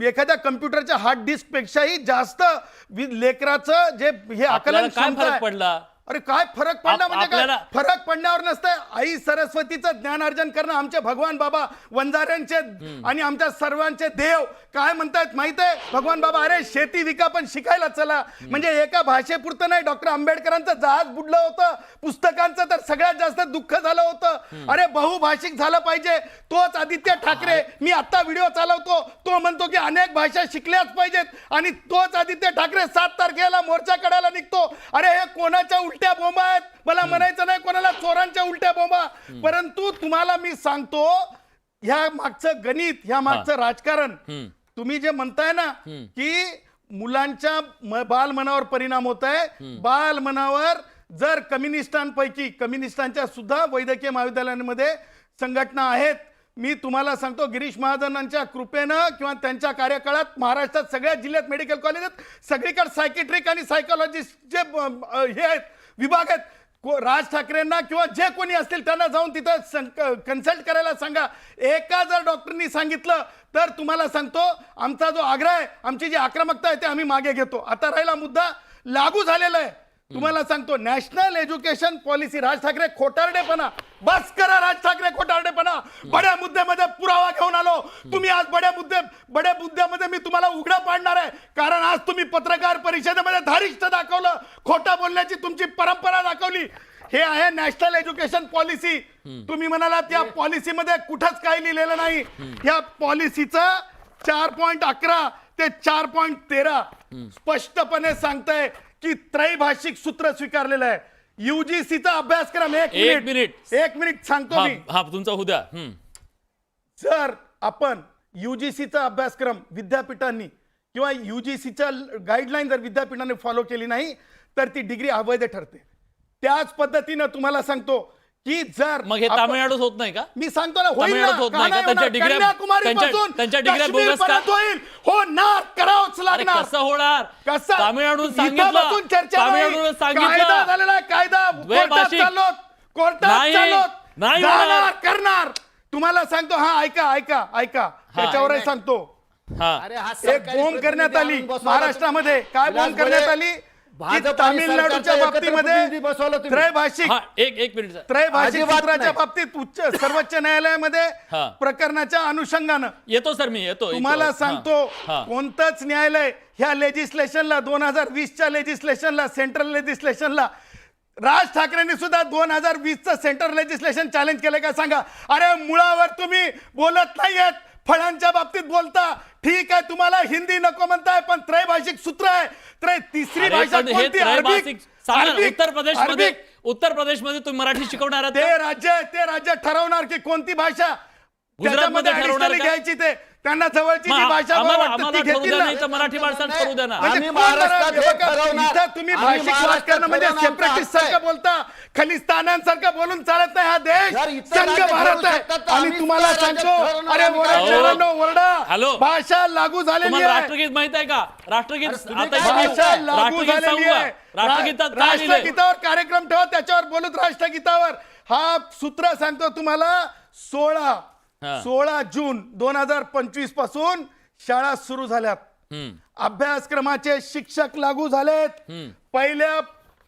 एखाद्या कम्प्युटरच्या हार्ड डिस्क पेक्षाही जास्त लेकराचं जे हे आकलन क्षमता पडला. अरे काय फरक पडला म्हणजे काय, फरक पडण्यावर नसतं. आई सरस्वतीचं ज्ञानार्जन करणं, आमचे भगवान बाबा वंजाऱ्यांचे आणि आमच्या सर्वांचे देव काय म्हणतात माहित आहे भगवान बाबा, अरे शेती विका पण शिकायला चला. म्हणजे एका भाषेपुरतं नाही, डॉक्टर आंबेडकरांचं जहाज बुडलं होतं, पुस्तकांचं तर सगळ्यात जास्त दुःख झालं होतं. अरे बहुभाषिक झालं पाहिजे. तोच आदित्य ठाकरे, मी आता व्हिडिओ चालवतो, तो म्हणतो की अनेक भाषा शिकल्याच पाहिजेत, आणि तोच आदित्य ठाकरे 7 तारखेला मोर्चा काढायला निघतो. अरे हे कोणाच्या उलट्या बोंबा आहेत, मला म्हणायचं नाही कोणाला चोरांच्या उलट्या बोंबा, परंतु तुम्हाला मी सांगतो ह्या मागचं गणित, ह्या मागचं राजकारण, तुम्ही जे म्हणताय ना की मुलांच्या बालमनावर परिणाम होत आहे, बालमनावर जर कम्युनिस्टांच्या सुद्धा वैद्यकीय महाविद्यालयांमध्ये संघटना आहेत. मी तुम्हाला सांगतो गिरीश महाजनांच्या कृपेनं किंवा त्यांच्या कार्यकाळात महाराष्ट्रात सगळ्या जिल्ह्यात मेडिकल कॉलेज आहेत, सगळीकडे सायकेट्रिक आणि सायकोलॉजिस्टचे हे आहेत, विभाग आहेत. राज ठाकरेंना किंवा जे कोणी असतील त्यांना जाऊन तिथं कन्सल्ट करायला सांगा. एका जर डॉक्टरनी सांगितलं तर तुम्हाला सांगतो आमचा जो आग्रह आहे, आमची जी आक्रमकता आहे ते आम्ही मागे घेतो. आता राहिला मुद्दा लागू झालेला आहे. तुम्हाला सांगतो national education policy, Raj Thackeray खोटारडेपणा, बस करा राज ठाकरे खोटारडेपणा. बड्या मुद्द्यामध्ये पुरावा घेऊन आलो. तुम्ही आज बड्या मुद्द्यामध्ये मी तुम्हाला उघडं पाडणार आहे, कारण आज तुम्ही पत्रकार परिषदेमध्ये धारिष्ट दाखवलं, खोटं बोलण्याची तुमची परंपरा दाखवली. हे आहे नॅशनल एज्युकेशन पॉलिसी. तुम्ही म्हणालात या पॉलिसीमध्ये कुठंच काही लिहिलेलं नाही. या पॉलिसीचं 4.11 ते 4.13 स्पष्टपणे सांगतंय की त्रैभाषिक सूत्र स्वीकारलेलं आहे. युजीसीचा अभ्यासक्रम, एक मिनिट सांगतो मी, तुमचा उद्या जर आपण युजीसीचा अभ्यासक्रम विद्यापीठांनी किंवा युजीसीच्या गाईडलाईन जर विद्यापीठांनी फॉलो केली नाही तर ती डिग्री अवैध ठरते. त्याच पद्धतीनं तुम्हाला सांगतो की जर मग हे तामिळनाडूत होत नाही का? मी सांगतो ना, होईल तामिळनाडूत होत नाही का? त्यांच्या डिग्र्या बोगस का? होणार, करावंच लागणार. कसं होणार? कसं? तामिळनाडून इथं बसून चर्चा नाही. कायदा झालेला आहे, कायदा कोर्टात चाललोत, करणार. तुम्हाला सांगतो, हा ऐका त्याच्यावरही सांगतो. एक बोंब करण्यात आली महाराष्ट्रामध्ये. काय बोंब करण्यात आली? भाजप आणि तामिळनाडूच्या सरकारचं एकत्र बाबतीमध्ये प्रतिनिधी बसवलं तुम्ही. त्रैभाषिक हा एक मिनिट सर. त्रैभाषिक अजिबात सूत्राच्या नाही. बाबतीत सर्वोच्च न्यायालयामध्ये हा. प्रकरणाच्या अनुषंगानं येतो सर, मी येतो. तुम्हाला सांगतो हा. कोणतंच न्यायालय ह्या लेजिस्लेशनला 2020च्या लेजिस्लेशनला सेंट्रल लेजिस्लेशनला राज ठाकरेंनी सुद्धा 2020चं सेंट्रल लेजिस्लेशन चॅलेंज केलं का सांगा. अरे मुळावर तुम्ही बोलत नाहीयेत, फळांच्या बाबतीत बोलता. ठीक आहे, तुम्हाला हिंदी नको म्हणताय, पण त्रैभाषिक सूत्र आहे. तिसरी अरे, भाषा पण हे कोणती? त्रैभाषिक सांगा ना, अरबिक. उत्तर प्रदेशमध्ये तुम्ही मराठी शिकवणार आहात ते का? राज्य ठरवणार की कोणती भाषा गुजरातमध्ये त्याच्यामध्ये ठरवणार additionally का? घ्यायची. ते त्यांना जवळची जी मग भाषा आम्हाला वाटतं ती ठरवू घेतील द्या, ना. नाही तर मराठी माणसाला ठरवू द्या ना. म्हणजे आम्ही कोण महाराष्ट्रात ठरवणार? हे ठरवणार. इथं तुम्ही आम्ही भाषिक महाराष्ट्रात वाक्यांना म्हणजे ठरवणार आमचं सेपरेटिस्ट हक्क आहे. सारखं बोलता, खलिस्तानांसारखं बोलून चालत नाही. हा जर देश इतर संघ राज्यात भारत ठरवू आहे. शकतात तर आणि आम्ही तुम्हाला इतर राज्यात सांगतो, ठरवणार अरे आम्ही ओरडा काय शहरांनो, ओरडा. हॅलो. भाषा लागू झालेली तुम्हाला आहे. राष्ट्रगीत माहित आहे का? राष्ट्रगीत अरे तुम्ही आता काय इथे मी भाषा लागू राष्ट्रगीत सांगू झालेली का? आहे. राष्ट्रगीतात काय लिहिलंय? राष्ट्रगीतावर कार्यक्रम ठेवा, त्याच्यावर बोलूत. राष्ट्रगीतावर हा सूत्र सांगतो तुम्हाला. 16 जून 2025 पासून शाळा सुरू झाल्यात. अभ्यासक्रमाचे शिक्षक लागू झालेत.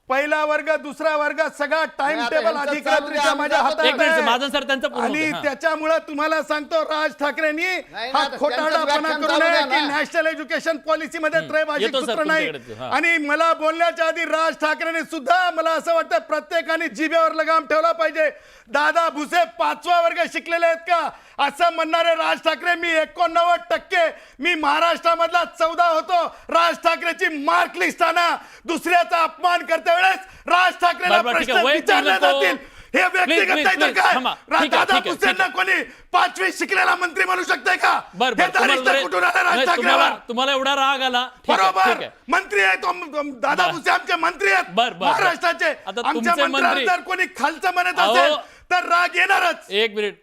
पहिला वर्ग, दुसरा वर्ग सगळा टाइम आता टेबल यांचं अधिकाऱ्यांच्या चालू माझ्या आहे. हातात एक मिनिट, आहे. माझं सर त्यांचं पूर्ण आणि होतं. हा. त्याच्यामुळे तुम्हाला सांगतो, राज ठाकरेंनी नाही, हा आता खोटारडापणा त्यांचं व्याख्यान करू चालू नये द्या की ना. नॅशनल एज्युकेशन पॉलिसीमध्ये त्रैभाषिक येतो सर सूत्र नाही. तुमच्याकडे. हा. आणि मला बोलण्याच्या आधी राज ठाकरेंनी सुद्धा मला असं वाटतं प्रत्येकाने जिभेवर लगाम ठेवला पाहिजे. दादा भुसे 5वा वर्ग शिकलेले आहेत का असं म्हणणारे राज ठाकरे, मी 89%, मी महाराष्ट्रामधला 14 होतो. राज ठाकरेची मार्क लिस्ट आणा. दुसऱ्याचा अपमान करते वेळेस राज ठाकरेला बरं, ठीक प्रश्न आहे. वैयक्तिक विचारले नको. जातील. हे व्यक्तिगत please, नाही तर please, काय? थांबा. ठीक आहे, दादा ठीक आहे, भुसेंना ठीक आहे. कोणी 5वी शिकलेला मंत्री म्हणू शकते का? बरं, हे बरं, दारिद्र्य तुम्हाला कुठून आलं राज नाही, ठाकरेवर? तुम्हाला एवढा राग आला. ठीक आहे, बरोबर, ठीक आहे. मंत्री आहे तो. दादा बरं. भुसे आमचे मंत्री आहेत बरं, बरं. महाराष्ट्राचे. आता आमच्या तुमचे मंत्र्याला मंत्री- जर कोणी खालचं म्हणत अहो. असेल तर राग येणारच. एक मिनिट.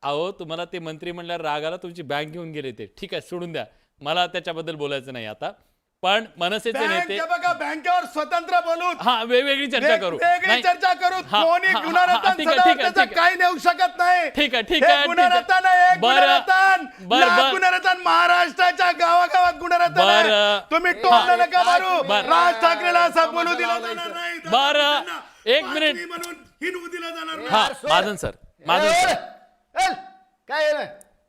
अहो, तुम्हाला ते मंत्री म्हणल्यावर राग आला, तुमची बँक घेऊन गेले ते. ठीक आहे, सोडून द्या, मला त्याच्याबद्दल बोलायचं नाही आता. पण मनसेचे नेते बघा, बँकेवर स्वतंत्र बोलून हा वेगवेगळी चर्चा करू. वेगळी नाही. चर्चा करू. हा, कोणी हा, हा, गुणरत्न ठीक आहे, ठीक आहे, सदावर्तचं ठीक आहे. काही नेऊ शकत नाही. ठीक आहे, ठीक हे आहे, ठीक आहे. गुणरत्न आहे, एक बरं, गुणरत्न, बरं, लाख बरं. गुणरत्न महाराष्ट्राच्या गावागावात गुणरत्न आहे. बरं. तुम्ही टोललं नका मारू. बरं. राज ठाकरेला असं बोलू दिलं जाणार नाही. बरं. त्यांना एक मिनिट. पाचवी म्हणून हिनवू दिलं जाणार नाही. हा, महाजन सर, महाजन सर, काय आहे?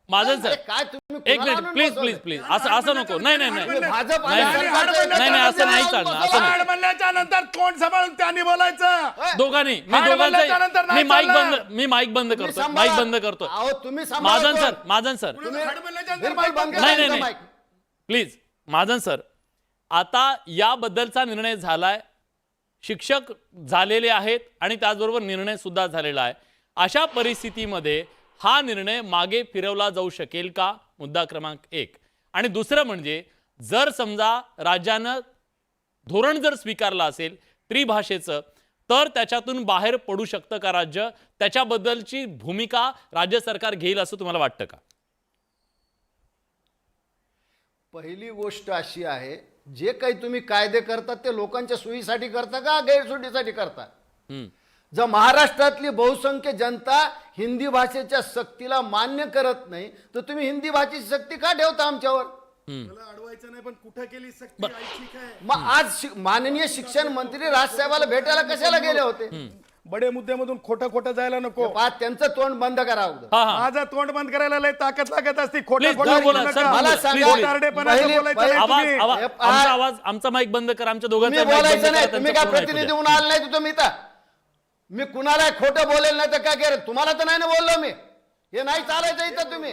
महाजन सर, अरे काय तुम्ही एक कुणाला मिनिट, आणून प्लीज बसवलंय? Please please. असं नको. नाही नाही नाही भाजप नाही, आणि नाही, सरकारच्या नाही, नाही, असं नाही चालणार, असं नाही. हाड म्हणल्याच्या नंतर तोंड सांभाळून त्यांनी बोलायचं. दोघांनी मी हाड म्हणल्याच्या नंतर दोघांचं नाही मी माईक चालणार. बंद, मी माईक बंद तुम्ही करतो, सांभाळा. माईक बंद करतो. अहो, तुम्ही सांभाळा महाजन कोण? सर, महाजन सर, तुम्ही हाड म्हणल्याच्या नंतर बिलकुल माईक बंद बंद करा. नाही करा. नाही नाही प्लीज. महाजन सर, आता याबद्दलचा निर्णय झालाय, शिक्षक झालेले आहेत आणि त्याचबरोबर निर्णय सुद्धा झालेला आहे. अशा परिस्थितीमध्ये हा निर्णय मागे फिरवला जाऊ शकेल का? मुद्दा क्रमांक 1. आणि दुसरं म्हणजे, जर समजा राज्यानं धोरण जर स्वीकारलं असेल त्रिभाषेचं, तर त्याच्यातून बाहेर पडू शकतं का राज्य? त्याच्याबद्दलची भूमिका राज्य सरकार घेईल असं तुम्हाला वाटतं का? पहिली गोष्ट अशी आहे, जे काही तुम्ही कायदे करतात ते लोकांच्या सोयीसाठी करता का गैरसोयीसाठी करता? जर महाराष्ट्रातली बहुसंख्य जनता हिंदी भाषेच्या सक्तीला मान्य करत नाही, तर तुम्ही हिंदी भाषेची सक्ती का ठेवता आमच्यावर? मला अडवायचं नाही, पण कुठं केली सक्ती ऐच्छिक आहे. मग आज माननीय शिक्षण मंत्री राजसाहेबाला भेटायला कशाला गेले होते? बडे मुद्द्यामधून खोटं जायला नको. त्यांचं तोंड बंद करावं. हा हा, माझं तोंड बंद करायला लय ताकद लागत असते. Please, खोटं बोला, बोला, बोलू सर, नका. मला सांगा, खोटारडेपणाचं पहिले- बोलायचं पहिले- नाही आवाज तुम्ही. आवाज हे आमचा आवाज, आमचा माईक बंद कर, आमच्या तुम्ही दोघांचा mic बोलायचं बंद नाही. करा, तुम्ही त्यांचा काय पूर्ण ऐकू प्रतिनिधी द्या. म्हणून आले नाही तुम्ही इथं. मी कुणाला खोटं बोलेल नाही तर काय केलं? तुम्हाला तर नाही ना बोललो मी. हे नाही चालायचं इथं. तुम्ही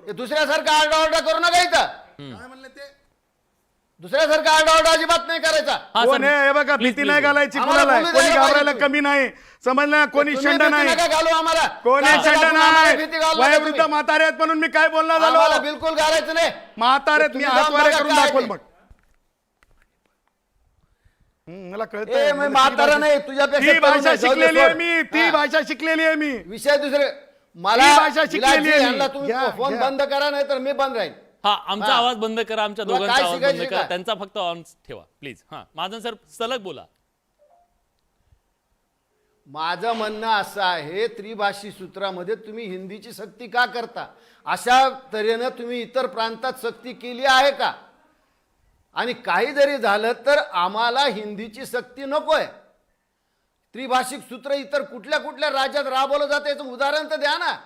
हे दुसऱ्यासारखं आरडाओरडा करू नका इथं. काय म्हणले ते? दुसऱ्यासारखं आरडाओरडा अजिबात नाही करायचा. हा, कोण सर, आहे? हे बघा, please, भीती please. नाही घालायची आम्हाला कुणाला. बोलू कोणी द्यायला घाबरायला पाहिजे. कमी नाही. समजलं? कोणी तुम्ही शंड भीती नाही, नका घालू आम्हाला. कोणी जास्त शंड घालून आम्हाला नाही. भीती घालू नका वयोवृद्ध तुम्ही. म्हातारे आहेत म्हणून मी काय बोलणार आम्हाला झालो? बिलकुल घालायचं नाही. म्हातारे आहेत, मी तुम्ही हात वारे बघा करून काय दाखवल ते. मग. मला ए, कळतं. मी म्हातारा नाही, तुझ्यापेक्षा ती तरुण भाषा आहे. जाऊ दे, शिकलेली आहे सोड. मी, ती हा. भाषा शिकलेली आहे मी. विषय दुसरे. मला ही भाषा शिकलेली विलासजी, आहे मी. यांना तुम्ही घ्या, फोन घ्या. बंद करा, नाही तर मी बंद राहील. हा, आमचा हा. आवाज बंद करा, आमच्या तुला दोघांचा काय आवाज शिकायचं बंद करा, का? त्यांचा फक्त ऑन ठेवा प्लीज. हा, महाजन सर, सलग बोला. माझं म्हणणं असं आहे, त्रिभाषी सूत्रामध्ये तुम्ही हिंदीची सक्ती का करता? अशा तऱ्हेनं तुम्ही इतर प्रांतात सक्ती केली आहे का? आणि काही जरी झालं तर आम्हाला हिंदीची सक्ती नकोय. त्रिभाषिक सूत्र इतर कुठल्या कुठल्या राज्यात राबवलं जातं याचं उदाहरण तर द्या ना.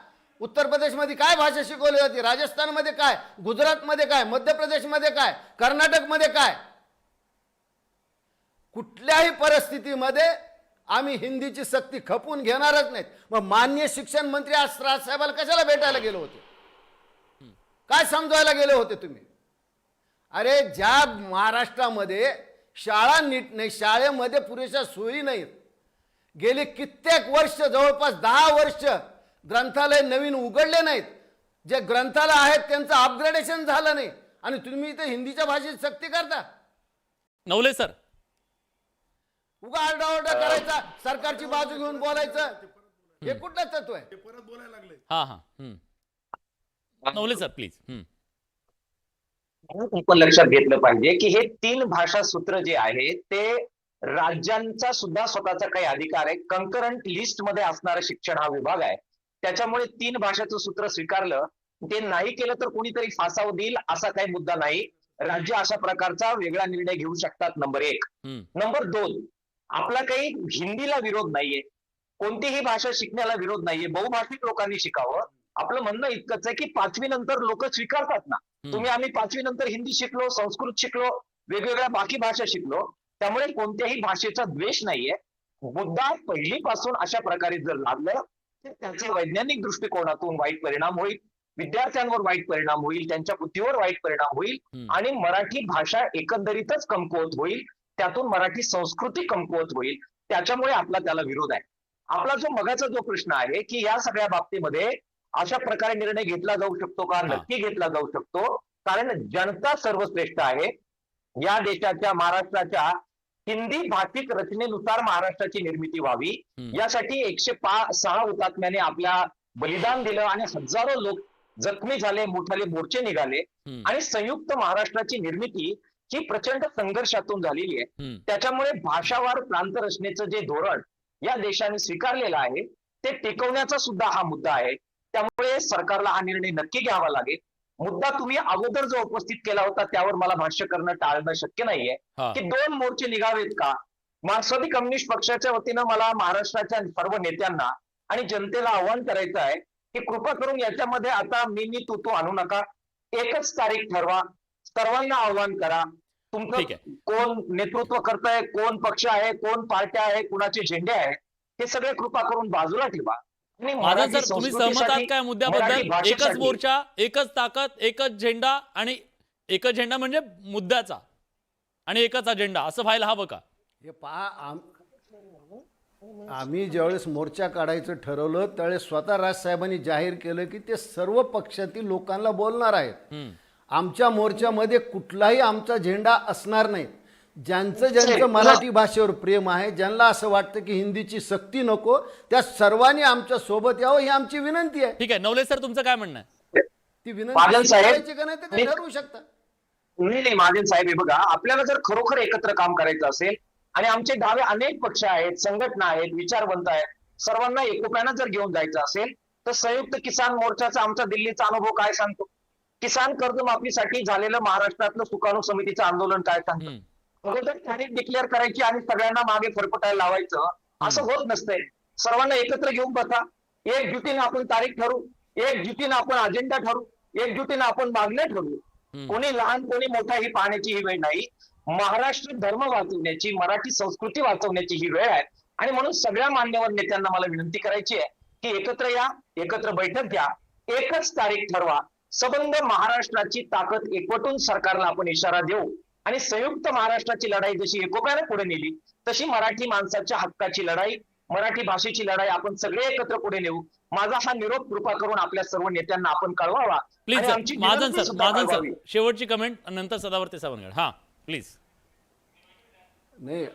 उत्तर प्रदेशमध्ये काय भाषा शिकवली जाते, राजस्थानमध्ये काय, गुजरातमध्ये काय, मध्य प्रदेशमध्ये काय, कर्नाटकमध्ये काय. कुठल्याही परिस्थितीमध्ये आम्ही हिंदीची सक्ती खपून घेणारच नाहीत. मग माननीय शिक्षण मंत्री आज राजसाहेबाला कशाला भेटायला गेले होते, काय समजवायला गेले होते तुम्ही? अरे ज्या महाराष्ट्रामध्ये शाळा नीट नाही, शाळेमध्ये पुरेशा सोयी नाहीत, गेली कित्येक वर्ष, जवळपास 10 वर्ष ग्रंथालय नवीन उघडले नाहीत, जे ग्रंथालय आहेत त्यांचं अपग्रेडेशन झालं नाही, आणि तुम्ही इथे हिंदीच्या भाषेत सक्ती करता. नवले सर, उगा आरडाओरडा करायचा, सरकारची बाजू घेऊन बोलायचं, हे कुठलं तत्व आहे? परत बोलायला लागले. हा हा नवले सर प्लीज. आपण लक्षात घेतलं पाहिजे की हे 3 भाषा सूत्र जे आहे ते राज्यांचा सुद्धा स्वतःचा काही अधिकार आहे. कंकरंट लिस्ट मध्ये असणारा शिक्षण हा विभाग आहे, त्याच्यामुळे 3 भाषेचं सूत्र स्वीकारलं, ते नाही केलं तर कोणीतरी फासाव देईल असा काही मुद्दा नाही. राज्य अशा प्रकारचा वेगळा निर्णय घेऊ शकतात. नंबर 1. नंबर 2, आपला काही हिंदीला विरोध नाहीये, कोणतीही भाषा शिकण्याला विरोध नाहीये, बहुभाषिक लोकांनी शिकावं. आपलं म्हणणं इतकंच आहे की 5वी नंतर लोक स्वीकारतात ना, तुम्ही आम्ही 5वी नंतर हिंदी शिकलो, संस्कृत शिकलो, वेगवेगळ्या बाकी भाषा शिकलो, त्यामुळे कोणत्याही भाषेचा द्वेष नाहीये. मुद्दा पहिलीपासून अशा प्रकारे जर लागलं तर त्याचा वैज्ञानिक दृष्टिकोनातून वाईट परिणाम होईल, विद्यार्थ्यांवर वाईट परिणाम होईल, त्यांच्या बुद्धीवर वाईट परिणाम होईल, आणि मराठी भाषा एकंदरीतच कमकुवत होईल, त्यातून मराठी संस्कृती कमकुवत होईल. त्याच्यामुळे आपला त्याला विरोध आहे. आपला जो मगाचा जो प्रश्न आहे की या सगळ्या बाबतीमध्ये अशा प्रकारे निर्णय घेतला जाऊ शकतो का? नक्की घेतला जाऊ शकतो, कारण जनता सर्वश्रेष्ठ आहे. या देशाच्या, महाराष्ट्राच्या हिंदी भाषिक रचनेनुसार महाराष्ट्राची निर्मिती व्हावी, यासाठी 106 हुतात्म्याने आपल्या बलिदान दिलं आणि हजारो लोक जखमी झाले, मोठाले मोर्चे निघाले, आणि संयुक्त महाराष्ट्राची निर्मिती ही प्रचंड संघर्षातून झालेली आहे. त्याच्यामुळे भाषावार प्रांत रचनेचं जे धोरण या देशाने स्वीकारलेलं आहे ते टिकवण्याचा सुद्धा हा मुद्दा आहे. त्यामुळे सरकारला हा निर्णय नक्की घ्यावा लागेल. मुद्दा तुम्ही अगोदर जो उपस्थित केला होता त्यावर मला भाष्य करणं टाळणं शक्य नाहीये की 2 मोर्चे निघावेत का. मार्क्सवादी कम्युनिस्ट पक्षाच्या वतीनं मला महाराष्ट्राच्या सर्व नेत्यांना आणि जनतेला आव्हान करायचं आहे की कृपा करून याच्यामध्ये आता मी तू आणू नका. एकच तारीख ठरवा, सर्वांना आव्हान करा. तुमचं कोण नेतृत्व करतंय, कोण पक्ष आहे, कोण पार्ट्या आहे, कुणाचे झेंडे आहेत, हे सगळे कृपा करून बाजूला ठेवा. महाजन सर, तुम्ही सहमत आहात काय मुद्द्याबद्दल? एकच मोर्चा, एकच ताकद, एकच झेंडा, आणि एकच झेंडा म्हणजे मुद्द्याचा आणि एकच अजेंडा, असं व्हायला हवं का? हे पहा, आम्ही ज्यावेळेस मोर्चा काढायचं ठरवलं त्यावेळेस स्वतः राजसाहेबांनी जाहीर केलं की ते सर्व पक्षातील लोकांना बोलणार आहेत. आमच्या मोर्चामध्ये कुठलाही आमचा झेंडा असणार नाही. ज्यांचं मराठी भाषेवर प्रेम आहे, ज्यांना असं वाटतं की हिंदीची सक्ती नको, त्या सर्वांनी आमच्या सोबत यावं ही आमची विनंती आहे. ठीक आहे, नवले सर तुमचं काय म्हणणं आहे? ती विनंती करायची का नाही ते ते ठरवू शकता. नाही महाजन साहेब, हे बघा, आपल्याला जर खरोखर एकत्र काम करायचं असेल आणि आमचे डावे अनेक पक्ष आहेत, संघटना आहेत, विचारवंत आहेत, सर्वांना एकोप्यानं जर घेऊन जायचं असेल तर संयुक्त किसान मोर्चाचा आमचा दिल्लीचा अनुभव काय सांगतो? किसान कर्जमाफीसाठी झालेलं महाराष्ट्रातलं सुकाणू समितीचं आंदोलन काय सांगतं? अगोदर तारीख डिक्लेअर करायची आणि सगळ्यांना मागे फरफटायला लावायचं असं होत नसतंय. सर्वांना एकत्र घेऊन बसा, एकजुटीने आपण तारीख ठरवू, एकजुटीने आपण अजेंडा ठरवू, एकजुटीने आपण मागण्या ठरवू. कोणी लहान कोणी मोठा ही पाहण्याची ही वेळ नाही. महाराष्ट्र धर्म वाचवण्याची, मराठी संस्कृती वाचवण्याची ही वेळ आहे. आणि म्हणून सगळ्या मान्यवर नेत्यांना मला विनंती करायची आहे की एकत्र या, एकत्र बैठक घ्या, एकच तारीख ठरवा, सबंध महाराष्ट्राची ताकद एकवटून सरकारला आपण इशारा देऊ, आणि संयुक्त महाराष्ट्राची लढाई जशी एकोप्याने पुढे नेली तशी मराठी माणसाच्या हक्काची लढाई, मराठी भाषेची लढाई आपण सगळे एकत्र पुढे नेऊ. माझा हा निरोप कृपा करून आपल्या सर्व नेत्यांना आपण कळवावा. प्लीज महाजन सर शेवटची कमेंट, नंतर सदावर्ते सावंतगड. हा प्लीज. नाही,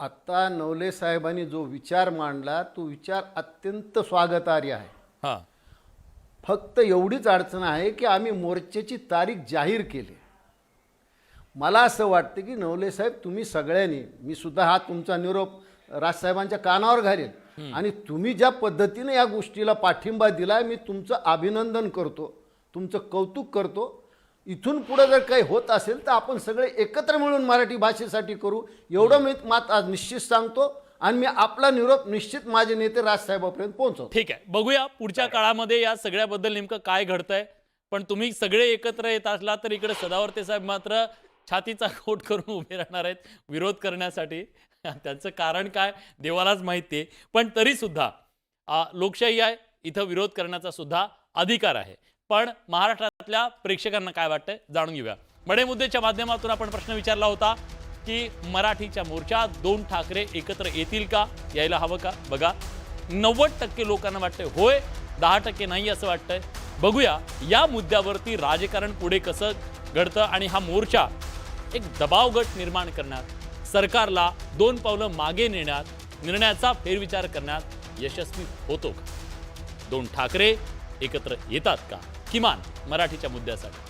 आता नवले साहेबांनी जो विचार मांडला तो विचार अत्यंत स्वागतार्ह आहे. हा, फक्त एवढीच अडचण आहे की आम्ही मोर्चाची तारीख जाहीर केली. मला असं वाटतं की नवले साहेब, तुम्ही सगळ्यांनी, मी सुद्धा हा तुमचा निरोप राजसाहेबांच्या कानावर घालेल, आणि तुम्ही ज्या पद्धतीने या गोष्टीला पाठिंबा दिला मी तुमचं अभिनंदन करतो, तुमचं कौतुक करतो. इथून पुढे जर काही होत असेल तर आपण सगळे एकत्र मिळून मराठी भाषेसाठी करू, एवढं मी मात आज निश्चित सांगतो. आणि मी आपला निरोप निश्चित माझे नेते राजसाहेबांपर्यंत पोहोचवतो. ठीक आहे, बघूया पुढच्या काळामध्ये या सगळ्याबद्दल नेमकं काय घडतंय. पण तुम्ही सगळे एकत्र येत असला तर इकडे सदावर्ते साहेब मात्र छातीचा कोट करून उभे राहणार आहेत विरोध करण्यासाठी. त्यांचं कारण काय देवालाच माहिती आहे. पण तरी सुद्धा लोकशाही आहे, इथं विरोध करण्याचा सुद्धा अधिकार आहे. पण महाराष्ट्रातल्या प्रेक्षकांना काय वाटतंय जाणून घेऊया. बडे मुद्देच्या माध्यमातून आपण प्रश्न विचारला होता की मराठीच्या मोर्चात 2 ठाकरे एकत्र येतील का, यायला हवं का. बघा 90% लोकांना वाटतंय होय, 10% नाही असं वाटतंय. बघूया या मुद्द्यावरती राजकारण पुढे कसं घडतं आणि हा मोर्चा एक दबाव गट निर्माण करण्यात, सरकारला 2 पावलं मागे नेण्यात, निर्णयाचा फेरविचार करण्यात यशस्वी होतो का. 2 ठाकरे एकत्र येतात का किमान मराठीच्या मुद्द्यासाठी.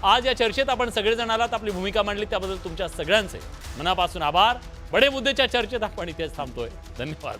आज या चर्चेत आपण सगळेजण आलात, आपली भूमिका मांडली, त्याबद्दल तुमच्या सगळ्यांचे मनापासून आभार. बडे मुद्देच्या चर्चेत आपण इथेच थांबतोय. धन्यवाद.